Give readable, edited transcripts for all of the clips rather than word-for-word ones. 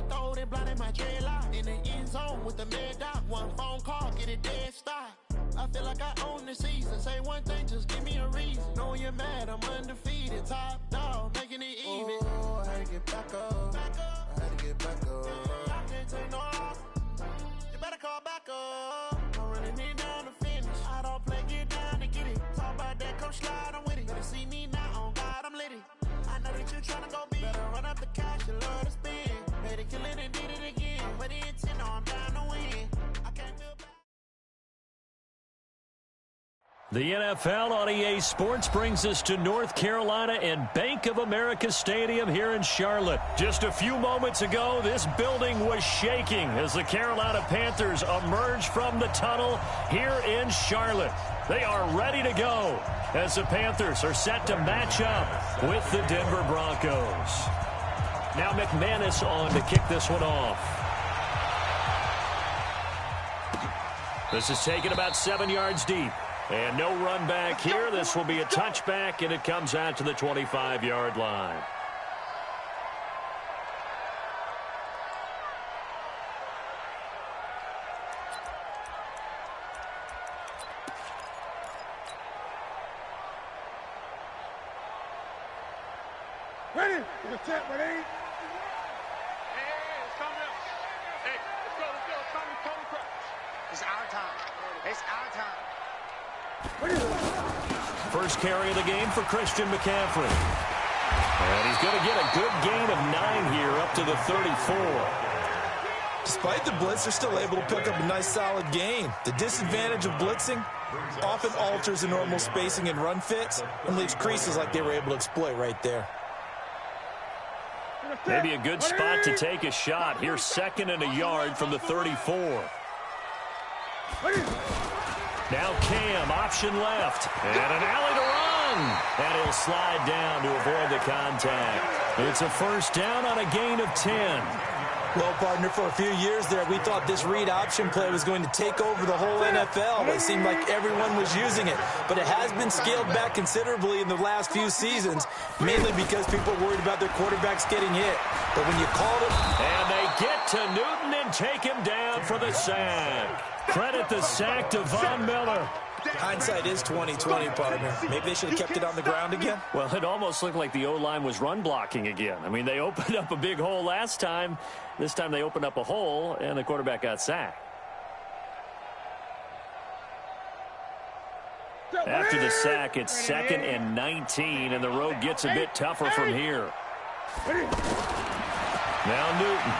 throw it blind in my dreadlock. In the end zone with the mad dot. One phone call, get it dead stop. I feel like I own the season. Say one thing, just give me a reason. Knowing you're mad, I'm undefeated. Top dog, making it even. Oh, I had to get back up. I had to get back up. I can't take no loss. You better call back up. I'm running it down to finish. I don't play, get down to get it. Talk about that, come slide, I'm with it. Better see me now, on God, I'm lit it. I know that you're trying to go big. Better run up the cash, you love to spend. Made it, kill it, and did it again. But the intent, no, I'm down to win. I can't feel bad. The NFL on EA Sports brings us to North Carolina and Bank of America Stadium here in Charlotte. Just a few moments ago, this building was shaking as the Carolina Panthers emerged from the tunnel here in Charlotte. They are ready to go as the Panthers are set to match up with the Denver Broncos. Now McManus on to kick this one off. This is taken about 7 yards deep. And no run back here. This will be a touchback, and it comes out to the 25-yard line. Ready? It's a tap, ready? Hey, it's coming up. Hey, let's go. Tony Cross. It's our time. It's our time. First carry of the game for Christian McCaffrey. And he's going to get a good gain of 9 here up to the 34. Despite the blitz, they're still able to pick up a nice solid gain. The disadvantage of blitzing often alters the normal spacing and run fits and leaves creases like they were able to exploit right there. Maybe a good spot to take a shot. Here's 2nd and a yard from the 34. Now Cam, option left, and an alley to run. And he'll slide down to avoid the contact. It's a first down on a gain of 10. Well, partner, for a few years there, we thought this read option play was going to take over the whole NFL. It seemed like everyone was using it, but it has been scaled back considerably in the last few seasons, mainly because people are worried about their quarterbacks getting hit. But when you called it... And they get to Newton and take him down for the sack. Credit the sack to Von Miller. Hindsight is 20/20, partner. Maybe they should have kept it on the ground again. Well, it almost looked like the O-line was run blocking again. I mean, they opened up a big hole last time. This time they opened up a hole, and the quarterback got sacked. After the sack, it's 2nd and 19, and the road gets a bit tougher from here. Now Newton.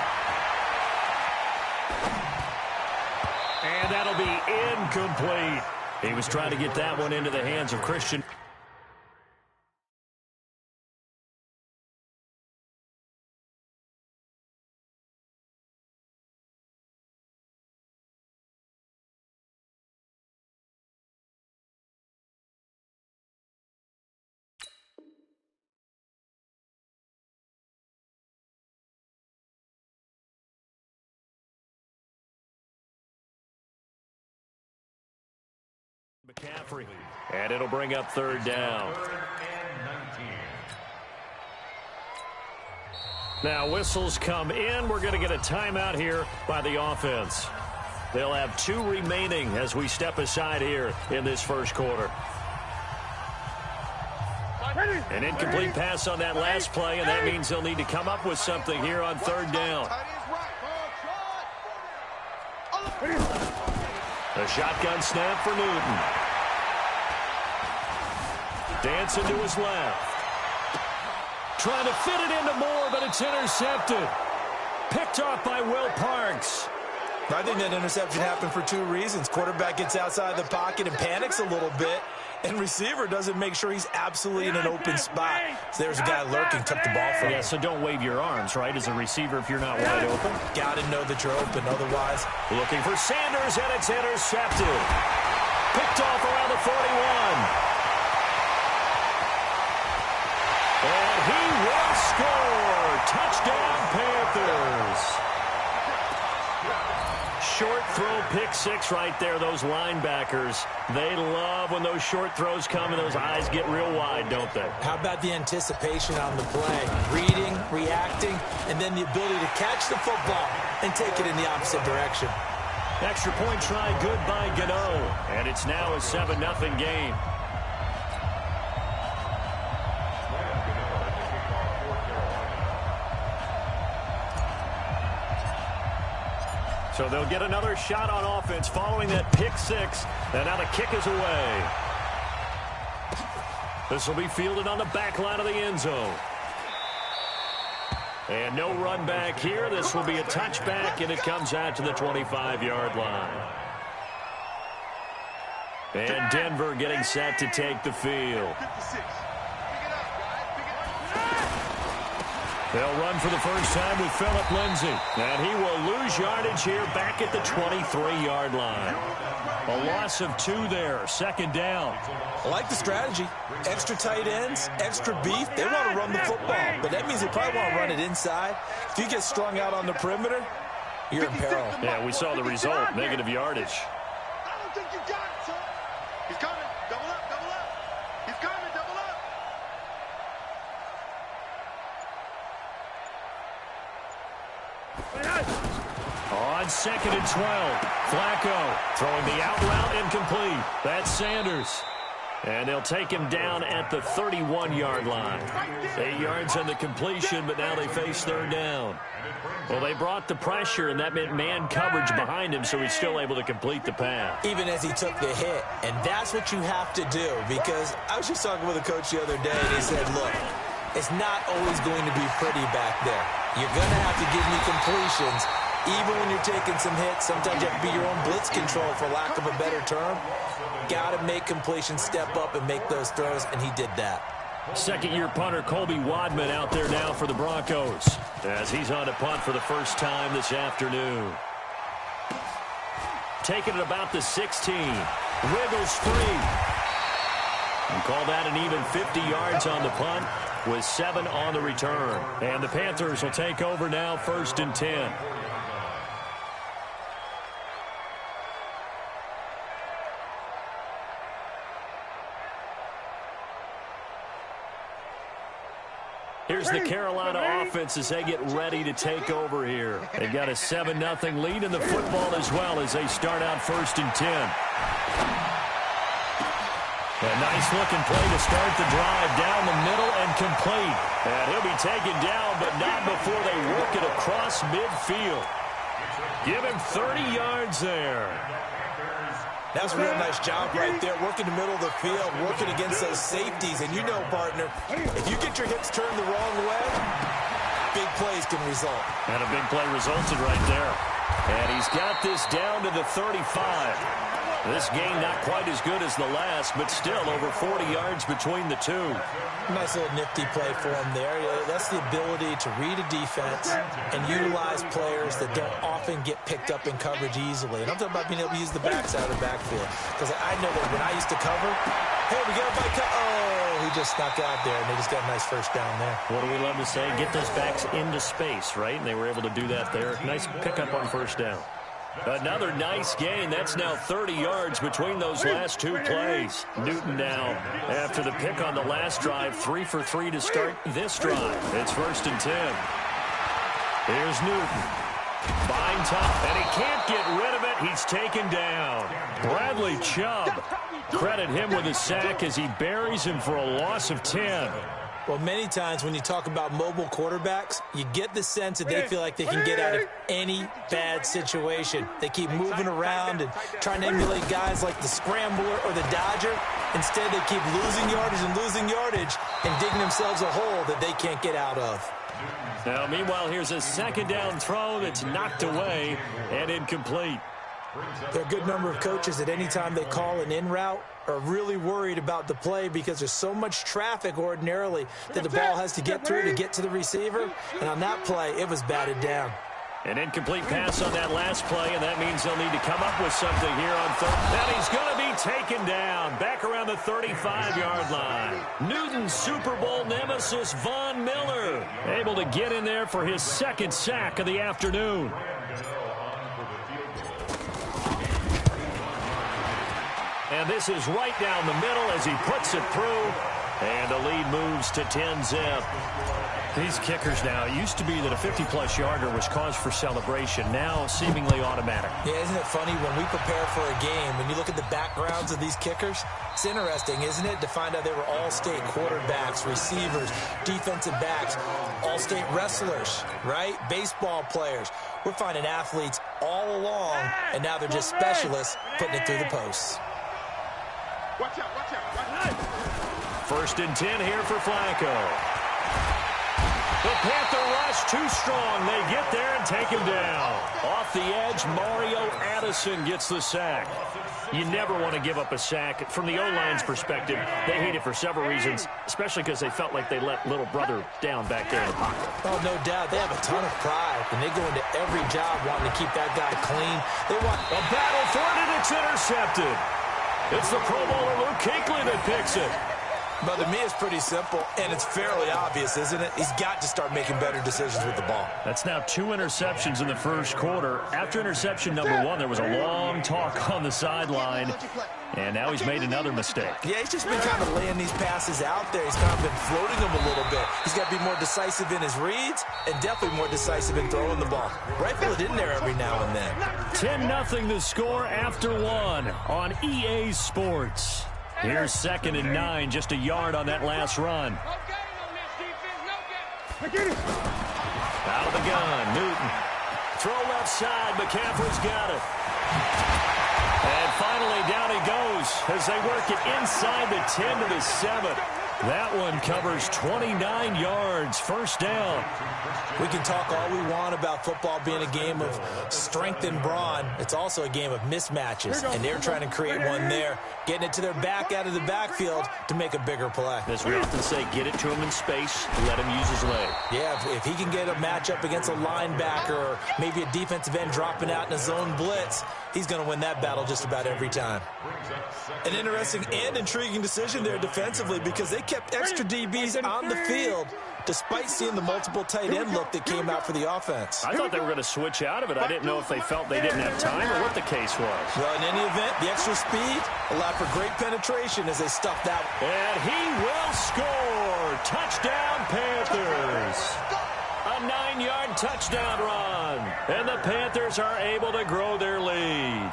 And that'll be incomplete. He was trying to get that one into the hands of Christian. McCaffrey, and it'll bring up 3rd down. Now whistles come in. We're going to get a timeout here by the offense. They'll have 2 remaining as we step aside here in this first quarter. An incomplete pass on that last play, and that means they'll need to come up with something here on 3rd down. A shotgun snap for Newton. Dancing to his left. Trying to fit it into Moore, but it's intercepted. Picked off by Will Parks. I think that interception happened for 2 reasons. Quarterback gets outside the pocket and panics a little bit, and receiver doesn't make sure he's absolutely in an open spot. So there's a guy lurking, took the ball from him. Yeah, so don't wave your arms, right, as a receiver if you're not wide open. Got to know that you're open, otherwise. Looking for Sanders, and it's intercepted. Picked off around the 41. And he will score. Touchdown, Panthers. Short throw pick six right there, those linebackers. They love when those short throws come and those eyes get real wide, don't they? How about the anticipation on the play? Reading, reacting, and then the ability to catch the football and take it in the opposite direction. Extra point try good by Gano. And it's now a 7-0 game. So they'll get another shot on offense following that pick six. And now the kick is away. This will be fielded on the back line of the end zone. And no run back here. This will be a touchback, and it comes out to the 25-yard line. And Denver getting set to take the field. They'll run for the first time with Phillip Lindsay. And he will lose yardage here back at the 23-yard line. A loss of 2 there, second down. I like the strategy. Extra tight ends, extra beef. They want to run the football, but that means they probably want to run it inside. If you get strung out on the perimeter, you're in peril. Yeah, we saw the result, negative yardage. I don't think you got it, son. He's coming. Double up, double up. He's coming, double up. On 2nd and 12, Flacco throwing the out route incomplete. That's Sanders. And they'll take him down at the 31-yard line. 8 yards on the completion, but now they face third down. Well, they brought the pressure, and that meant man coverage behind him, so he's still able to complete the pass. Even as he took the hit. And that's what you have to do, because I was just talking with a coach the other day, and he said, look, it's not always going to be pretty back there. You're going to have to give me completions. Even when you're taking some hits, sometimes you have to be your own blitz control, for lack of a better term. Got to make completions, step up, and make those throws, and he did that. Second-year punter Colby Wadman out there now for the Broncos, as he's on a punt for the first time this afternoon. Taking it about the 16. Wiggles free. And call that an even 50 yards on the punt with 7 on the return. And the Panthers will take over now, 1st and 10. Here's the Carolina offense as they get ready to take over here. They've got a 7-0 lead in the football as well as they start out 1st and 10. A nice-looking play to start the drive down the middle and complete. And he'll be taken down, but not before they work it across midfield. Give him 30 yards there. That's a real nice job right there, working the middle of the field, working against those safeties. And you know, partner, if you get your hips turned the wrong way, big plays can result. And a big play resulted right there. And he's got this down to the 35. This game not quite as good as the last, but still over 40 yards between the two. Nice little nifty play for him there. That's the ability to read a defense and utilize players that don't often get picked up in coverage easily. And I'm talking about being able to use the backside of the backfield. Because I know that when I used to cover, hey, we got a bike. Oh, he just snuck out there, and they just got a nice first down there. What do we love to say? Get those backs into space, right? And they were able to do that there. Nice pickup on first down. Another nice gain. That's now 30 yards between those last 2 plays. Newton now, after the pick on the last drive, 3 for 3 to start this drive. It's 1st and 10. Here's Newton. Fine top, and he can't get rid of it. He's taken down. Bradley Chubb. Credit him with a sack as he buries him for a loss of 10. Well, many times when you talk about mobile quarterbacks, you get the sense that they feel like they can get out of any bad situation. They keep moving around and trying to emulate guys like the Scrambler or the Dodger. Instead, they keep losing yardage and digging themselves a hole that they can't get out of. Now, meanwhile, here's a 2nd down throw that's knocked away and incomplete. There are a good number of coaches at any time they call an in route are really worried about the play because there's so much traffic ordinarily that the ball has to get through to get to the receiver. And on that play, it was batted down. An incomplete pass on that last play, and that means they'll need to come up with something here on 3rd. And he's going to be taken down back around the 35-yard line. Newton's Super Bowl nemesis, Von Miller, able to get in there for his 2nd sack of the afternoon. And this is right down the middle as he puts it through. And the lead moves to 10-zip. These kickers now, it used to be that a 50-plus yarder was cause for celebration. Now seemingly automatic. Yeah, isn't it funny when we prepare for a game, when you look at the backgrounds of these kickers, it's interesting, isn't it, to find out they were all-state quarterbacks, receivers, defensive backs, all-state wrestlers, right? Baseball players. We're finding athletes all along, and now they're just specialists putting it through the posts. Watch out, watch out, watch out. 1st and 10 here for Flacco. The Panther rush too strong. They get there and take him down. Off the edge, Mario Addison gets the sack. You never want to give up a sack. From the O-line's perspective, they hate it for several reasons, especially because they felt like they let little brother down back there in the pocket. Oh, no doubt. They have a ton of pride, and they go into every job wanting to keep that guy clean. They want a battle for it, and it's intercepted. It's the Pro Bowler Luke Kuechly that picks it. But to me, it's pretty simple, and it's fairly obvious, isn't it? He's got to start making better decisions with the ball. That's now 2 interceptions in the first quarter. After interception number 1, there was a long talk on the sideline, and now he's made another mistake. Yeah, he's just been kind of laying these passes out there. He's kind of been floating them a little bit. He's got to be more decisive in his reads and definitely more decisive in throwing the ball. Rifle it in there every now and then. 10-0 the score after 1 on EA Sports. Here's 2nd and 9, just a yard on that last run. Out of the gun, Newton. Throw left side, McCaffrey's got it. And finally, down he goes as they work it inside the 10 to the 7. That one covers 29 yards, 1st down. We can talk all we want about football being a game of strength and brawn. It's also a game of mismatches, and they're trying to create one there, getting it to their back out of the backfield to make a bigger play. As we often say, get it to him in space, let him use his leg. Yeah, if he can get a matchup against a linebacker or maybe a defensive end dropping out in a zone blitz, he's going to win that battle just about every time. An interesting and intriguing decision there defensively because they kept extra DBs on the field despite seeing the multiple tight end look that came out for the offense. I thought they were going to switch out of it. I didn't know if they felt they didn't have time or what the case was. Well, in any event, the extra speed allowed for great penetration as they stuffed that. And he will score. Touchdown, Panthers. A 9-yard touchdown run. And the Panthers are able to grow their lead.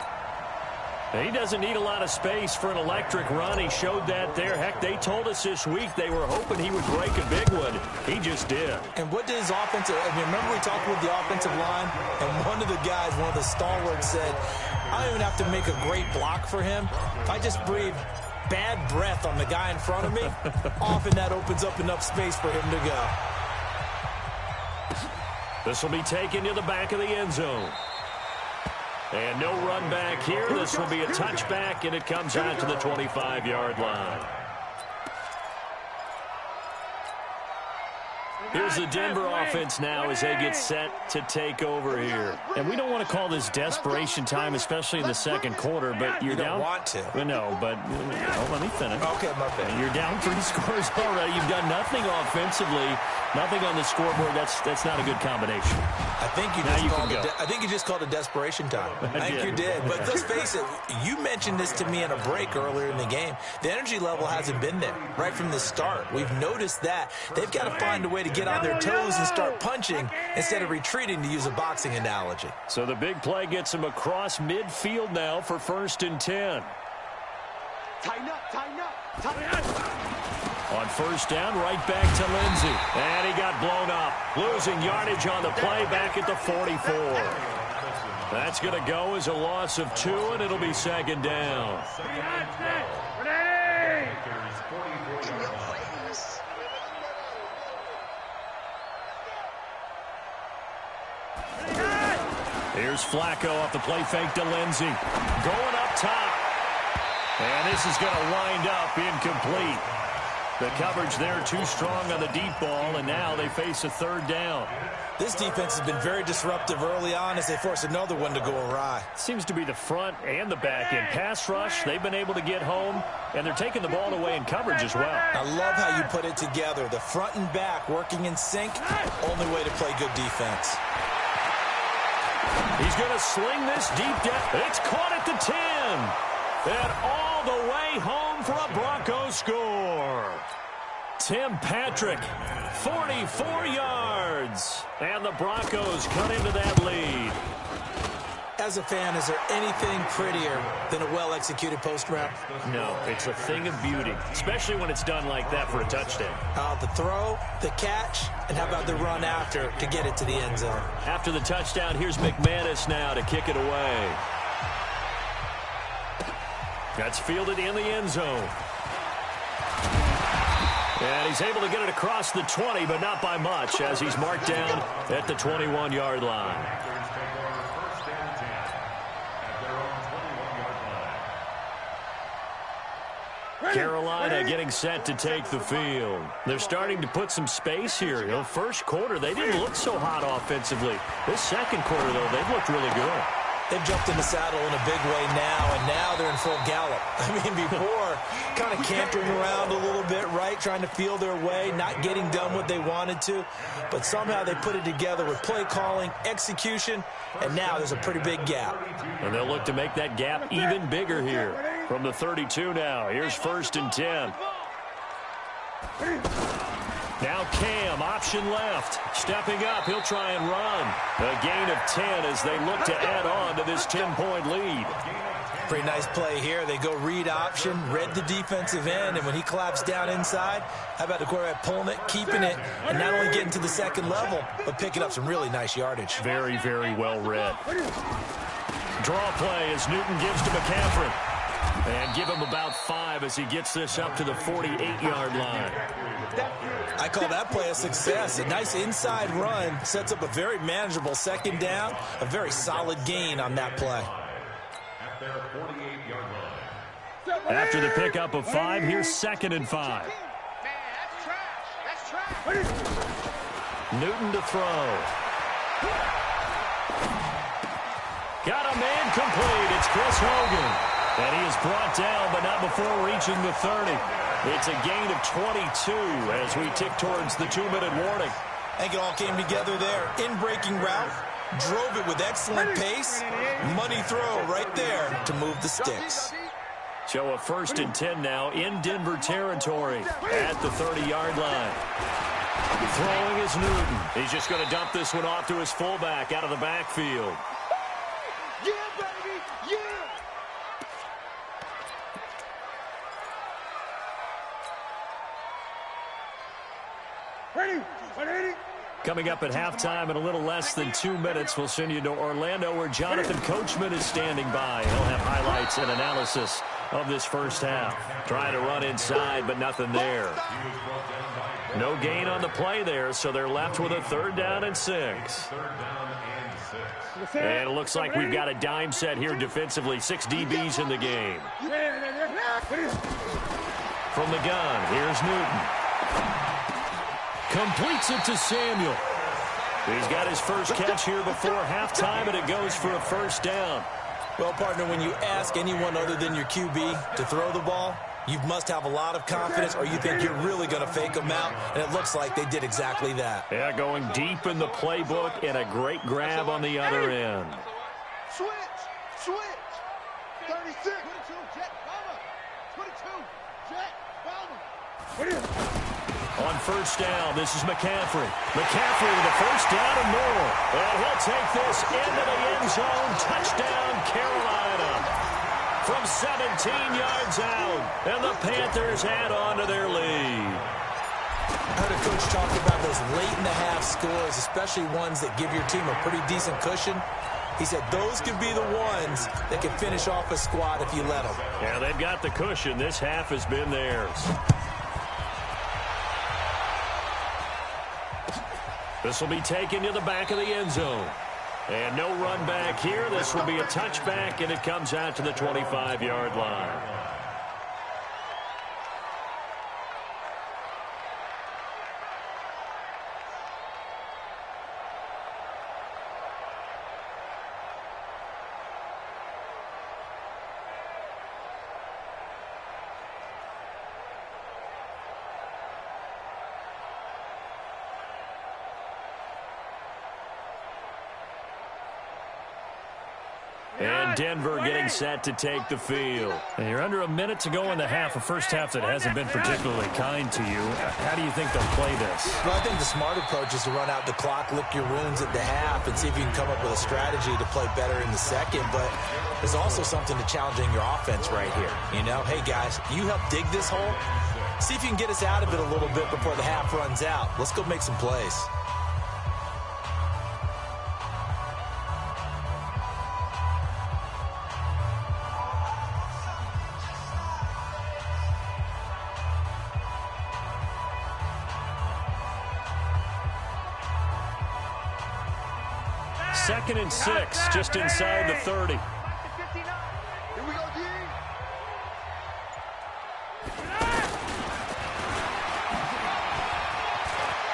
He doesn't need a lot of space for an electric run. He showed that there. Heck, they told us this week they were hoping he would break a big one. He just did. And what did his offensive, remember we talked with the offensive line, and one of the guys, one of the stalwarts said, I don't even have to make a great block for him. If I just breathe bad breath on the guy in front of me, often that opens up enough space for him to go. This will be taken to the back of the end zone. And no run back here. This will be a touchback, and it comes out to the 25-yard line. Here's the Denver offense now as they get set to take over here. And we don't want to call this desperation time, especially in the second quarter, but you're down. You don't want to. Well, no, but let me finish. Okay, my bad. You're down 3 scores already. You've done nothing offensively, nothing on the scoreboard. That's not a good combination. I think you just called it desperation time. I think you did. But let's face it, you mentioned this to me in a break earlier in the game. The energy level hasn't been there right from the start. We've noticed that. They've got to find a way to get on their toes and start punching instead of retreating, to use a boxing analogy. So the big play gets him across midfield now for 1st and 10. Tighten up, tighten up, tighten up. On 1st down, right back to Lindsey. And he got blown up. Losing yardage on the play back at the 44. That's going to go as a loss of 2, and it'll be 2nd down. Here's Flacco off the play fake to Lindsey. Going up top. And this is going to wind up incomplete. The coverage there too strong on the deep ball, and now they face a 3rd down. This defense has been very disruptive early on as they force another one to go awry. Seems to be the front and the back end. Pass rush, they've been able to get home, and they're taking the ball away in coverage as well. I love how you put it together. The front and back working in sync, only way to play good defense. He's going to sling this deep down. It's caught at the 10. And all the way home for a Broncos score. Tim Patrick, 44 yards. And the Broncos cut into that lead. As a fan, is there anything prettier than a well-executed post route? No, it's a thing of beauty, especially when it's done like that for a touchdown. The throw, the catch, and how about the run after to get it to the end zone? After the touchdown, here's McManus now to kick it away. That's fielded in the end zone. And he's able to get it across the 20, but not by much, as he's marked down at the 21-yard line. Carolina getting set to take the field. They're starting to put some space here. You know, first quarter, they didn't look so hot offensively. This second quarter, though, they've looked really good. They've jumped in the saddle in a big way now, and now they're in full gallop. I mean, before, kind of cantering around a little bit, right, trying to feel their way, not getting done what they wanted to. But somehow they put it together with play calling, execution, and now there's a pretty big gap. And they'll look to make that gap even bigger here. From the 32 now, here's 1st and 10. Now Cam, option left. Stepping up, he'll try and run. A gain of 10 as they look to add on to this 10-point lead. Pretty nice play here. They go read option, read the defensive end, and when he collapsed down inside, how about the quarterback pulling it, keeping it, and not only getting to the second level, but picking up some really nice yardage. Very, very well read. Draw play as Newton gives to McCaffrey. And give him about 5 as he gets this up to the 48-yard line. I call that play a success. A nice inside run sets up a very manageable second down, a very solid gain on that play. After the pickup of 5, here's 2nd and 5. Man, that's trash. Newton to throw. Got a man complete. It's Chris Hogan. And he is brought down, but not before reaching the 30. It's a gain of 22 as we tick towards the 2-minute warning. I think it all came together there. In-breaking route, drove it with excellent pace. Money throw right there to move the sticks. So a 1st and 10 now in Denver territory at the 30-yard line. Throwing is Newton. He's just going to dump this one off to his fullback out of the backfield. Yeah, baby, yeah. Coming up at halftime in a little less than 2 minutes, we'll send you to Orlando where Jonathan Coachman is standing by. He'll have highlights and analysis of this first half. Trying to run inside, but nothing there. No gain on the play there, so they're left with a 3rd down and 6. And it looks like we've got a dime set here defensively. 6 DBs in the game. From the gun, here's Newton. Completes it to Samuel. He's got his first catch here before halftime, and it goes for a 1st down. Well, partner, when you ask anyone other than your QB to throw the ball, you must have a lot of confidence, or you think you're really going to fake them out, and it looks like they did exactly that. Yeah, going deep in the playbook and a great grab on the other end. Switch. 36. 22, jet, bomber. 22, jet, bomber. On 1st down, this is McCaffrey. McCaffrey with a 1st down and more. And he'll take this into the end zone. Touchdown, Carolina. From 17 yards out. And the Panthers add on to their lead. I heard a coach talk about those late-in-the-half scores, especially ones that give your team a pretty decent cushion. He said those could be the ones that can finish off a squad if you let them. Yeah, they've got the cushion. This half has been theirs. This will be taken to the back of the end zone. And no run back here. This will be a touchback, and it comes out to the 25-yard line. And Denver getting set to take the field. And you're under a minute to go in the half, a first half that hasn't been particularly kind to you. How do you think they'll play this? Well, I think the smart approach is to run out the clock, lick your wounds at the half, and see if you can come up with a strategy to play better in the second. But there's also something to challenging your offense right here. You know, hey, guys, you help dig this hole. See if you can get us out of it a little bit before the half runs out. Let's go make some plays. Second and 6, just inside the 30. Here we go, G.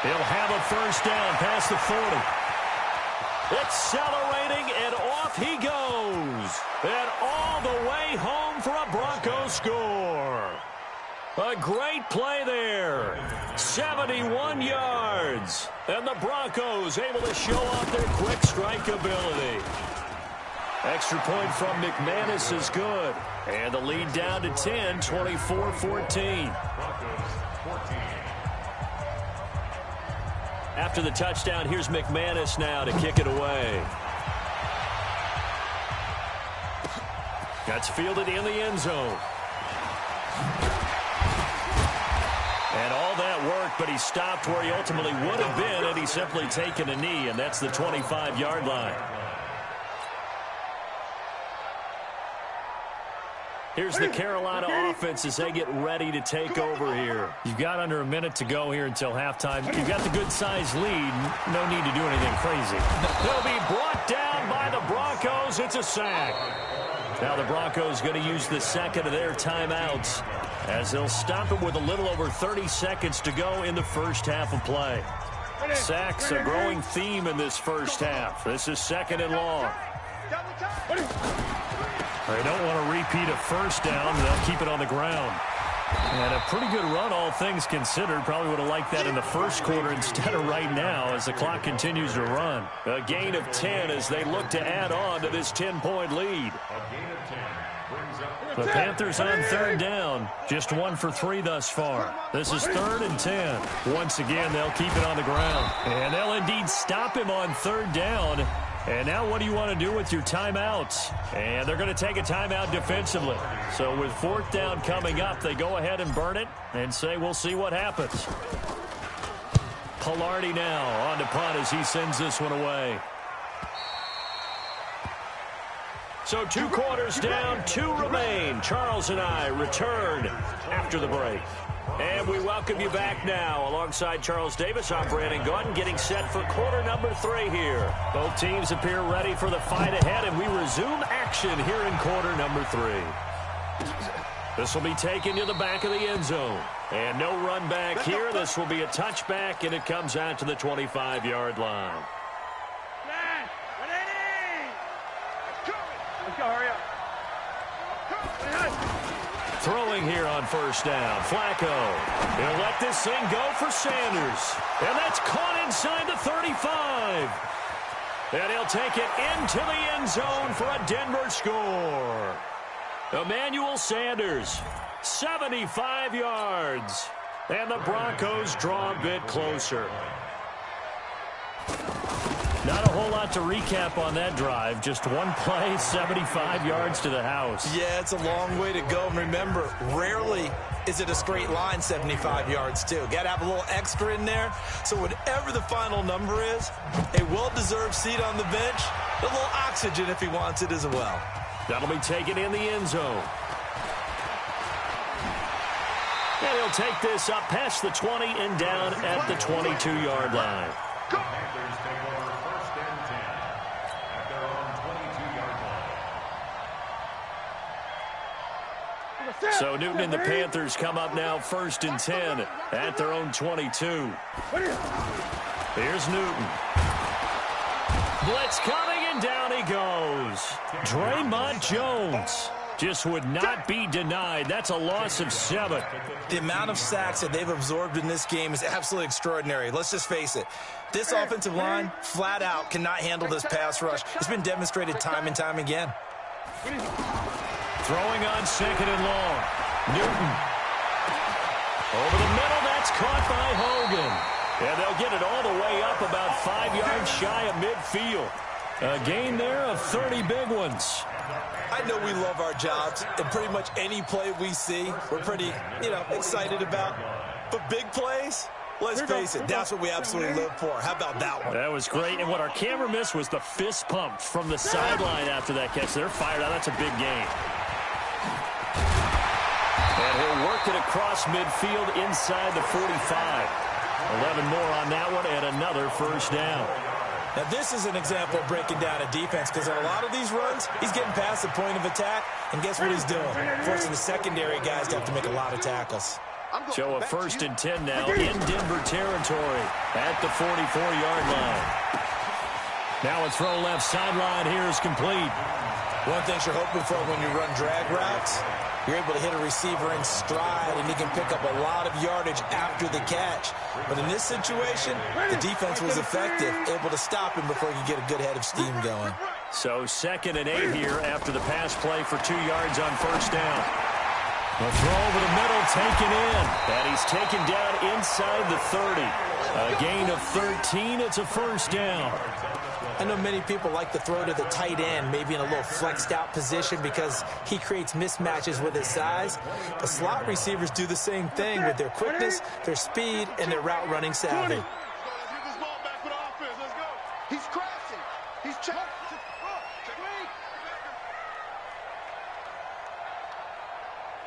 He'll have a first down past the 40. Accelerating, and off he goes. And all the way home for a Broncos score. A great play there. 71 yards. And the Broncos able to show off their quick strike ability. Extra point from McManus is good. And the lead down to 10, 24-14. After the touchdown, here's McManus now to kick it away. That's fielded in the end zone. And all that work, but he stopped where he ultimately would have been had he simply taken a knee, and that's the 25-yard line. Here's the Carolina offense as they get ready to take over here. You've got under a minute to go here until halftime. You've got the good-sized lead. No need to do anything crazy. They'll be brought down by the Broncos. It's a sack. Now the Broncos going to use the second of their timeouts as they'll stop it with a little over 30 seconds to go in the first half of play. Sacks a growing theme in this first half. This is second and long. They don't want to repeat a first down. They'll keep it on the ground. And a pretty good run, all things considered. Probably would have liked that in the first quarter instead of right now as the clock continues to run. A gain of 10 as they look to add on to this 10-point lead. The Panthers on third down. Just 1 for 3 thus far. This is 3rd and 10. Once again, they'll keep it on the ground. And they'll indeed stop him on third down. And now what do you want to do with your timeouts? And they're going to take a timeout defensively. So with 4th down coming up, they go ahead and burn it and say we'll see what happens. Pilardi now on to punt as he sends this one away. So 2 quarters down, 2 remain. Charles and I return after the break. And we welcome you back now. Alongside Charles Davis, I'm Brandon Gordon, getting set for quarter number 3 here. Both teams appear ready for the fight ahead, and we resume action here in quarter number 3. This will be taken to the back of the end zone. And no run back here. This will be a touchback, and it comes out to the 25-yard line. Let's go, hurry up. Throwing here on first down. Flacco. He'll let this thing go for Sanders. And that's caught inside the 35. And he'll take it into the end zone for a Denver score. Emmanuel Sanders, 75 yards. And the Broncos draw a bit closer. Not a whole lot to recap on that drive. Just one play, 75 yards to the house. Yeah, it's a long way to go. And remember, rarely is it a straight line 75 yards, too. Got to have a little extra in there. So whatever the final number is, a well-deserved seat on the bench, a little oxygen if he wants it as well. That'll be taken in the end zone. And he'll take this up past the 20 and down at the 22-yard line. So Newton and the Panthers come up now 1st and 10 at their own 22. Here's Newton. Blitz coming, and down he goes. Draymond Jones just would not be denied. That's a loss of 7. The amount of sacks that they've absorbed in this game is absolutely extraordinary. Let's just face it. This offensive line, flat out, cannot handle this pass rush. It's been demonstrated time and time again. Throwing on second and long. Newton. Over the middle, that's caught by Hogan. And they'll get it all the way up about 5 yards shy of midfield. A gain there of 30 big ones. I know we love our jobs, and pretty much any play we see, we're pretty, excited about. But big plays, let's face it, that's what we absolutely live for. How about that one? That was great, and what our camera missed was the fist pump from the sideline after that catch. They're fired out. That's a big gain. And he'll work it across midfield inside the 45. 11 more on that one, and another first down. Now, this is an example of breaking down a defense, because on a lot of these runs, he's getting past the point of attack, and guess what he's doing? Forcing the secondary guys to have to make a lot of tackles. So a 1st and 10 now in Denver territory at the 44-yard line. Now a throw left sideline here is complete. One thing you're hoping for when you run drag routes, you're able to hit a receiver in stride, and he can pick up a lot of yardage after the catch. But in this situation, the defense was effective, able to stop him before he could get a good head of steam going. So 2nd and 8 here after the pass play for 2 yards on first down. A throw over the middle, taken in. And he's taken down inside the 30. A gain of 13. It's a first down. I know many people like to throw to the tight end, maybe in a little flexed out position because he creates mismatches with his size. But slot receivers do the same thing with their quickness, their speed, and their route running savvy. Let's get this ball back for the offense. Let's go. He's crashing. He's checking.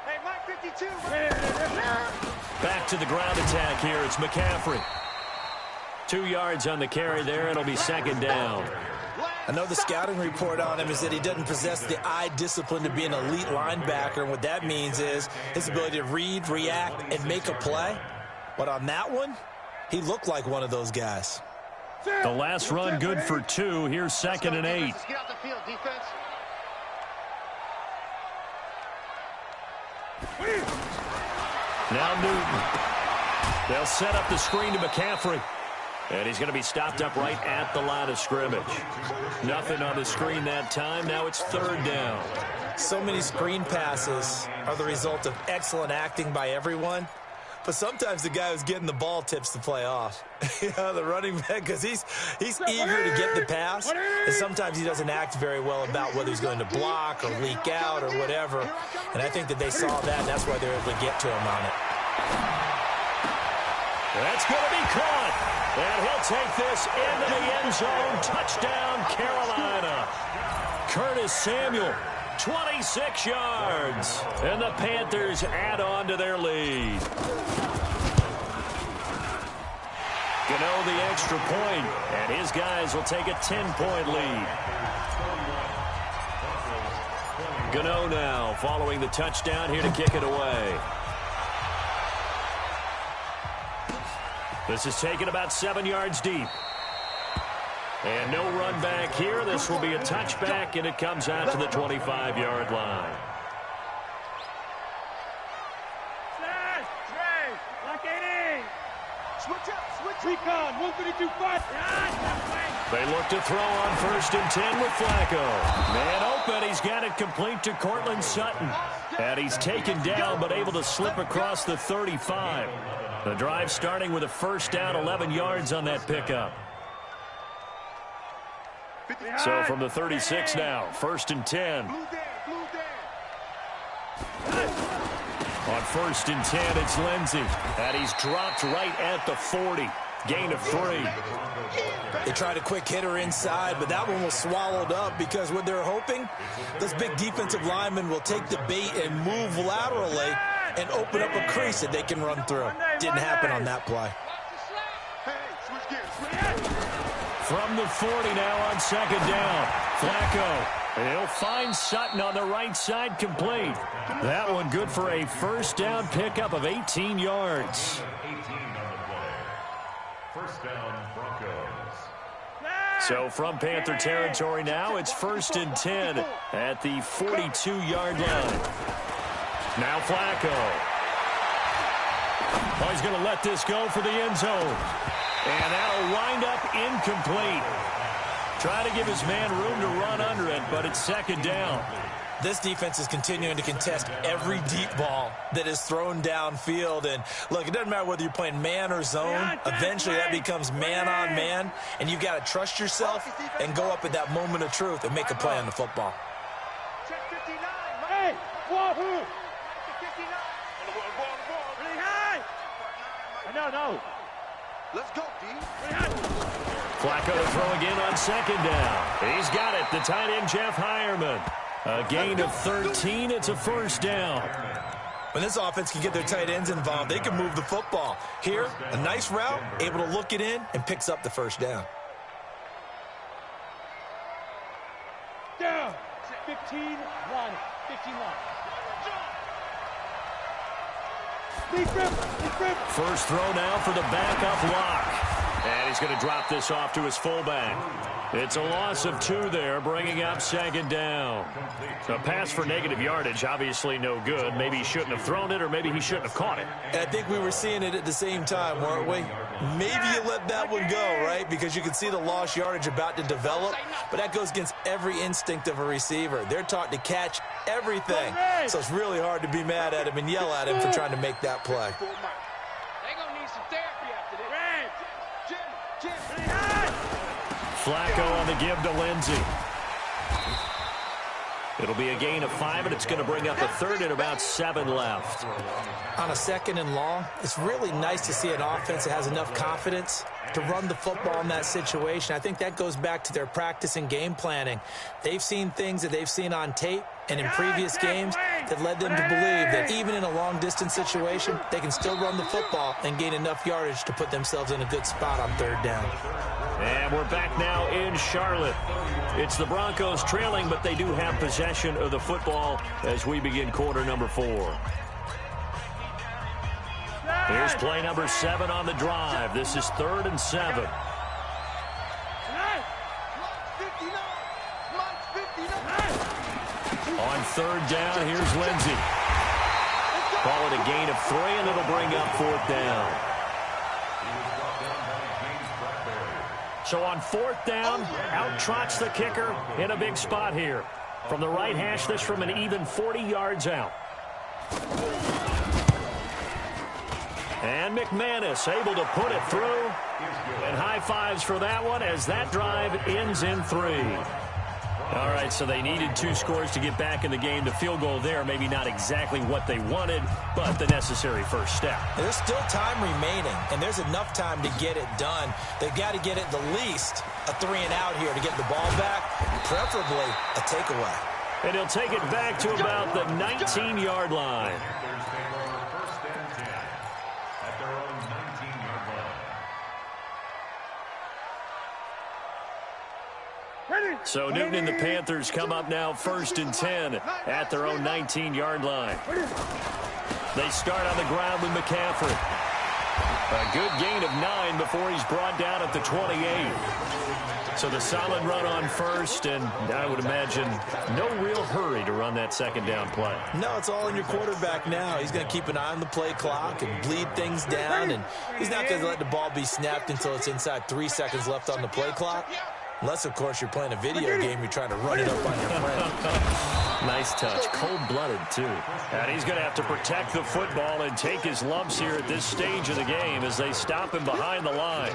Hey, Mike 52. Back to the ground attack here. It's McCaffrey. 2 yards on the carry there. It'll be 2nd down. I know the scouting report on him is that he doesn't possess the eye discipline to be an elite linebacker. And what that means is his ability to read, react, and make a play. But on that one, he looked like one of those guys. The last run good for 2. Here's 2nd and 8. Get out the field, defense. Now Newton. They'll set up the screen to McCaffrey. And he's going to be stopped up right at the line of scrimmage. Nothing on the screen that time. Now it's 3rd down. So many screen passes are the result of excellent acting by everyone. But sometimes the guy who's getting the ball tips the play off. The running back, because he's eager to get the pass. And sometimes he doesn't act very well about whether he's going to block or leak out or whatever. And I think that they saw that, and that's why they were able to get to him on it. That's going to be caught. And he'll take this into the end zone. Touchdown, Carolina. Curtis Samuel, 26 yards. And the Panthers add on to their lead. Gano the extra point, and his guys will take a 10-point lead. Gano now following the touchdown here to kick it away. This is taken about 7 yards deep. And no run back here. This will be a touchback, and it comes out to the 25-yard line. Recon, 152-5. They look to throw on 1st and 10 with Flacco. Man open. He's got it complete to Cortland Sutton. And he's taken down, but able to slip across the 35. The drive starting with a first down, 11 yards on that pickup. So from the 36 now, 1st and 10. On 1st and 10, it's Lindsey. And he's dropped right at the 40. Gain of 3. They tried a quick hitter inside, but that one was swallowed up because what they're hoping, those big defensive linemen will take the bait and move laterally and open up a crease that they can run through. Didn't happen on that play. From the 40 now on 2nd down. Flacco. He'll find Sutton on the right side, complete. That one good for a first down pickup of 18 yards. First down, Broncos. So from Panther territory now, it's 1st and 10 at the 42-yard line. Now Flacco. Oh, he's going to let this go for the end zone. And that'll wind up incomplete. Trying to give his man room to run under it, but it's second down. This defense is continuing to contest every deep ball that is thrown downfield. And, look, it doesn't matter whether you're playing man or zone. Eventually that becomes man-on-man, and you've got to trust yourself and go up at that moment of truth and make a play on the football. Check 59. Hey, whoa. 59. Really high. No. Let's go, D. Flacco to throw again on second down. He's got it, the tight end, Jeff Hireman. A gain of 13. It's a first down. When this offense can get their tight ends involved, they can move the football. Here, a nice route, able to look it in, and picks up the first down. Down. 15-1. 15-1. First throw now for the backup lock. And he's going to drop this off to his fullback. It's a loss of 2 there, bringing up second down. A pass for negative yardage, obviously no good. Maybe he shouldn't have thrown it, or maybe he shouldn't have caught it. And I think we were seeing it at the same time, weren't we? Maybe you let that one go, right? Because you can see the lost yardage about to develop, but that goes against every instinct of a receiver. They're taught to catch everything. So it's really hard to be mad at him and yell at him for trying to make that play. They're going to need some therapy after this. Jim. Flacco on the give to Lindsey. It'll be a gain of 5, and it's going to bring up a third and about 7 left. On a second and long, it's really nice to see an offense that has enough confidence to run the football in that situation. I think that goes back to their practice and game planning. They've seen things that they've seen on tape and in previous games that led them to believe that even in a long-distance situation, they can still run the football and gain enough yardage to put themselves in a good spot on third down. And we're back now in Charlotte. It's the Broncos trailing, but they do have possession of the football as we begin quarter number 4. Here's play number 7 on the drive. This is 3rd and 7. On third down, here's Lindsey. Call it a gain of 3, and it'll bring up 4th down. So on 4th down, out trots the kicker in a big spot here. From the right hash, this from an even 40 yards out. And McManus able to put it through. And high fives for that one as that drive ends in 3. All right, so they needed 2 scores to get back in the game. The field goal there, maybe not exactly what they wanted, but the necessary first step. There's still time remaining, and there's enough time to get it done. They've got to get at the least a 3 and out here to get the ball back, preferably a takeaway. And he'll take it back to about the 19-yard line. So Newton and the Panthers come up now 1st and 10 at their own 19-yard line. They start on the ground with McCaffrey. A good gain of 9 before he's brought down at the 28. So the solid run on first, and I would imagine no real hurry to run that second down play. No, it's all in your quarterback now. He's going to keep an eye on the play clock and bleed things down, and he's not going to let the ball be snapped until it's inside 3 seconds left on the play clock. Unless, of course, you're playing a video game, you're trying to run it up on your friend. Nice touch. Cold-blooded, too. And he's going to have to protect the football and take his lumps here at this stage of the game as they stop him behind the line.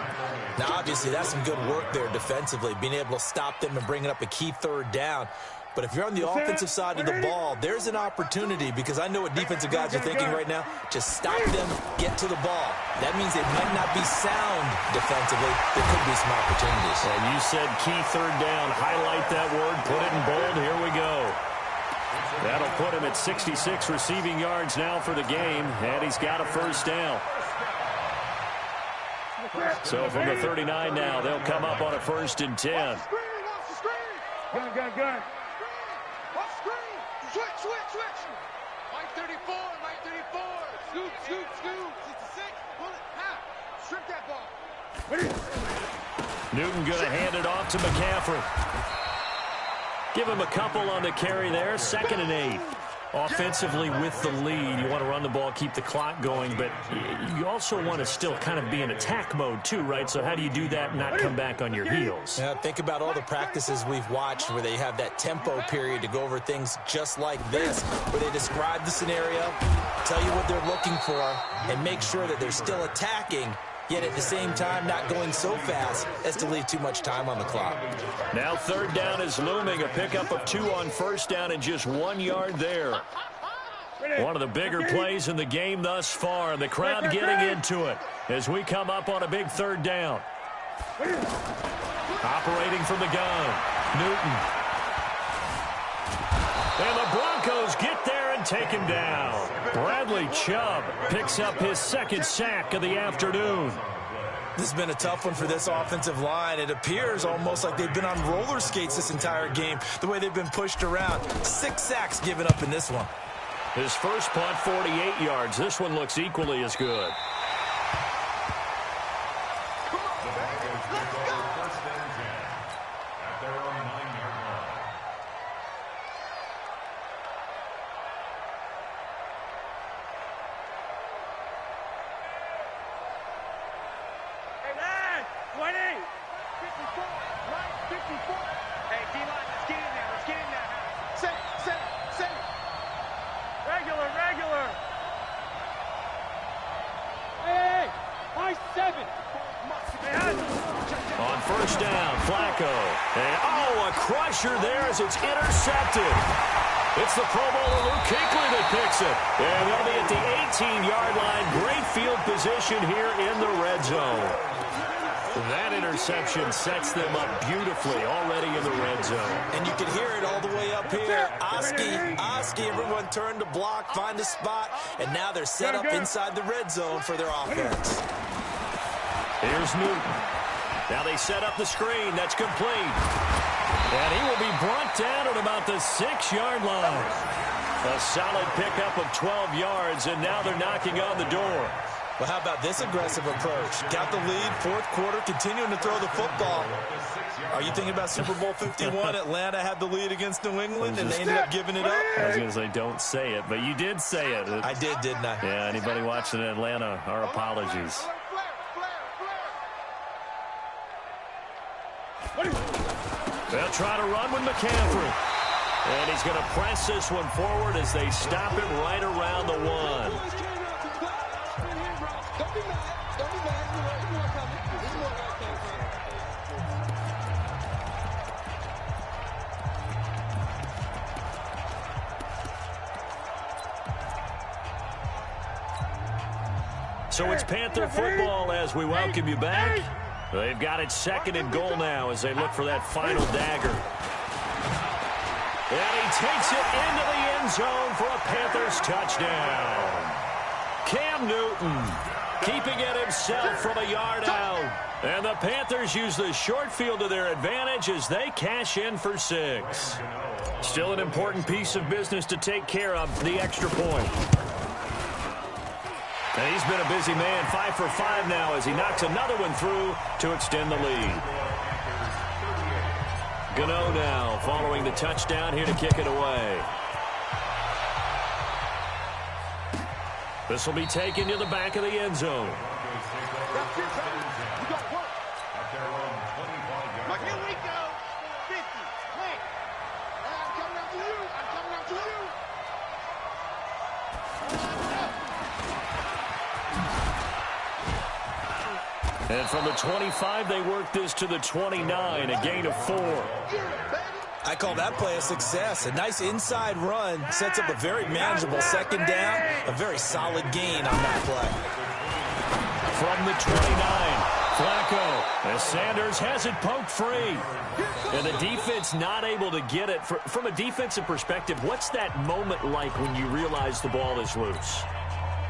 Now, obviously, that's some good work there defensively, being able to stop them and bringing up a key third down. But if you're on the offensive side of the ball, there's an opportunity, because I know what defensive guys are thinking right now. Just stop them, get to the ball. That means they might not be sound defensively. There could be some opportunities. And you said key third down. Highlight that word. Put it in bold. Here we go. That'll put him at 66 receiving yards now for the game, and he's got a first down. So from the 39 now, they'll come up on a 1st and 10. Gun. Watch screen. Switch. Mike 34. Scoop. 66. Pull it. Strip that ball. Newton going to hand it off to McCaffrey. Give him a couple on the carry there. 2nd and 8. Offensively with the lead, you want to run the ball, keep the clock going, but you also want to still kind of be in attack mode too, right? So how do you do that and not come back on your heels? Yeah, think about all the practices we've watched where they have that tempo period to go over things just like this, where they describe the scenario, tell you what they're looking for, and make sure that they're still attacking, yet at the same time not going so fast as to leave too much time on the clock. Now third down is looming, a pickup of 2 on first down and just 1 yard there. One of the bigger plays in the game thus far. The crowd getting into it as we come up on a big third down. Operating from the gun, Newton. And the Broncos get there and take him down. Bradley Chubb picks up his second sack of the afternoon. This has been a tough one for this offensive line. It appears almost like they've been on roller skates this entire game, the way they've been pushed around. 6 sacks given up in this one. His first punt, 48 yards. This one looks equally as good. On first down, Flacco. And, a crusher there as it's intercepted. It's the Pro Bowler Luke Kuechly that picks it. And they'll be at the 18-yard line. Great field position here in the red zone. That interception sets them up beautifully already in the red zone. And you can hear it all the way up here. Oski, everyone turned to block, find a spot, and now they're set up inside the red zone for their offense. Here's Newton. Now they set up the screen. That's complete. And he will be brought down at about the 6-yard line. A solid pickup of 12 yards, and now they're knocking on the door. Well, how about this aggressive approach? Got the lead, fourth quarter, continuing to throw the football. Are you thinking about Super Bowl 51? Atlanta had the lead against New England, and they ended up giving it up? I was going to say, don't say it, but you did say it. I did, didn't I? Yeah, anybody watching Atlanta, our apologies. They'll try to run with McCaffrey. And he's going to press this one forward as they stop him right around the 1. So it's Panther football as we welcome you back. They've got it 2nd and goal now as they look for that final dagger. And he takes it into the end zone for a Panthers touchdown. Cam Newton keeping it himself from a yard out. And the Panthers use the short field to their advantage as they cash in for 6. Still an important piece of business to take care of, the extra point. And he's been a busy man, 5 for 5 now as he knocks another one through to extend the lead. Gano now following the touchdown here to kick it away. This will be taken to the back of the end zone. Here we go. 50. Wait. I'm coming up to you. I'm coming up to you. And from the 25, they work this to the 29, a gain of 4. I call that play a success. A nice inside run sets up a very manageable 2nd down. A very solid gain on that play. From the 29, Flacco, as Sanders has it poked free. And the defense not able to get it. From a defensive perspective, what's that moment like when you realize the ball is loose?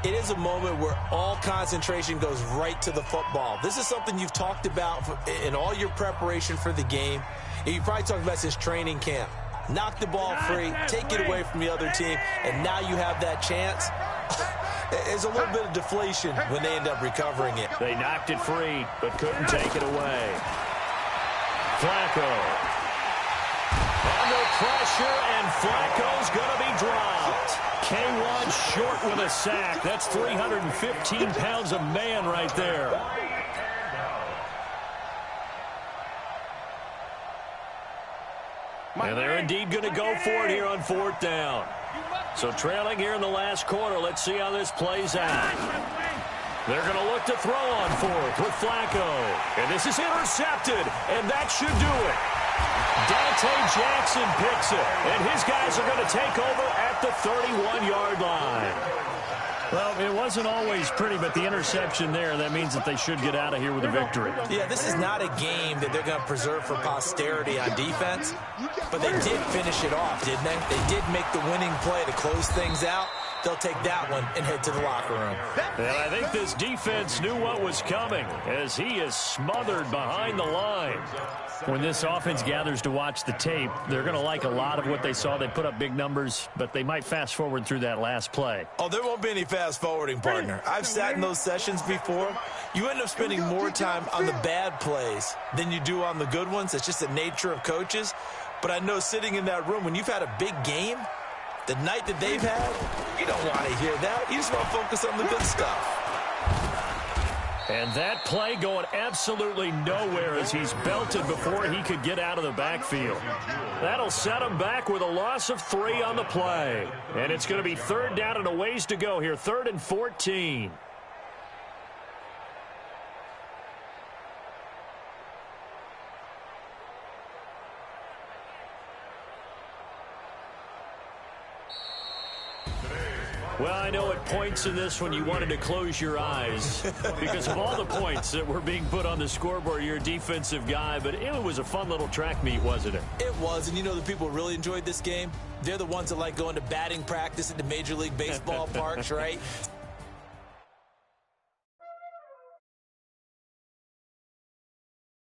It is a moment where all concentration goes right to the football. This is something you've talked about in all your preparation for the game. You probably talked about since training camp. Knock the ball free, take it away from the other team, and now you have that chance. There's a little bit of deflation when they end up recovering it. They knocked it free, but couldn't take it away. Flacco. Under pressure, and Flacco's going to be dropped. K1 short with a sack. That's 315 pounds of man right there. And they're indeed going to go for it here on 4th down. So trailing here in the last quarter. Let's see how this plays out. They're going to look to throw on 4th with Flacco. And this is intercepted, and that should do it. Dante Jackson picks it, and his guys are going to take over at the 31-yard line. Well, it wasn't always pretty, but the interception there, that means that they should get out of here with a victory. Yeah, this is not a game that they're going to preserve for posterity on defense, but they did finish it off, didn't they? They did make the winning play to close things out. They'll take that one and head to the locker room. And I think this defense knew what was coming as he is smothered behind the line. When this offense gathers to watch the tape, they're going to like a lot of what they saw. They put up big numbers, but they might fast forward through that last play. Oh, there won't be any fast forwarding, partner. I've sat in those sessions before. You end up spending more time on the bad plays than you do on the good ones. It's just the nature of coaches. But I know sitting in that room, when you've had a big game, the night that they've had, you don't want to hear that. You just want to focus on the good stuff. And that play going absolutely nowhere as he's belted before he could get out of the backfield. That'll set him back with a loss of 3 on the play. And it's going to be 3rd down and a ways to go here, 3rd and 14. Well, I know at points in this one you wanted to close your eyes because of all the points that were being put on the scoreboard. You're a defensive guy, but it was a fun little track meet, wasn't it? It was, and you know the people who really enjoyed this game? They're the ones that like going to batting practice at the Major League Baseball parks, right?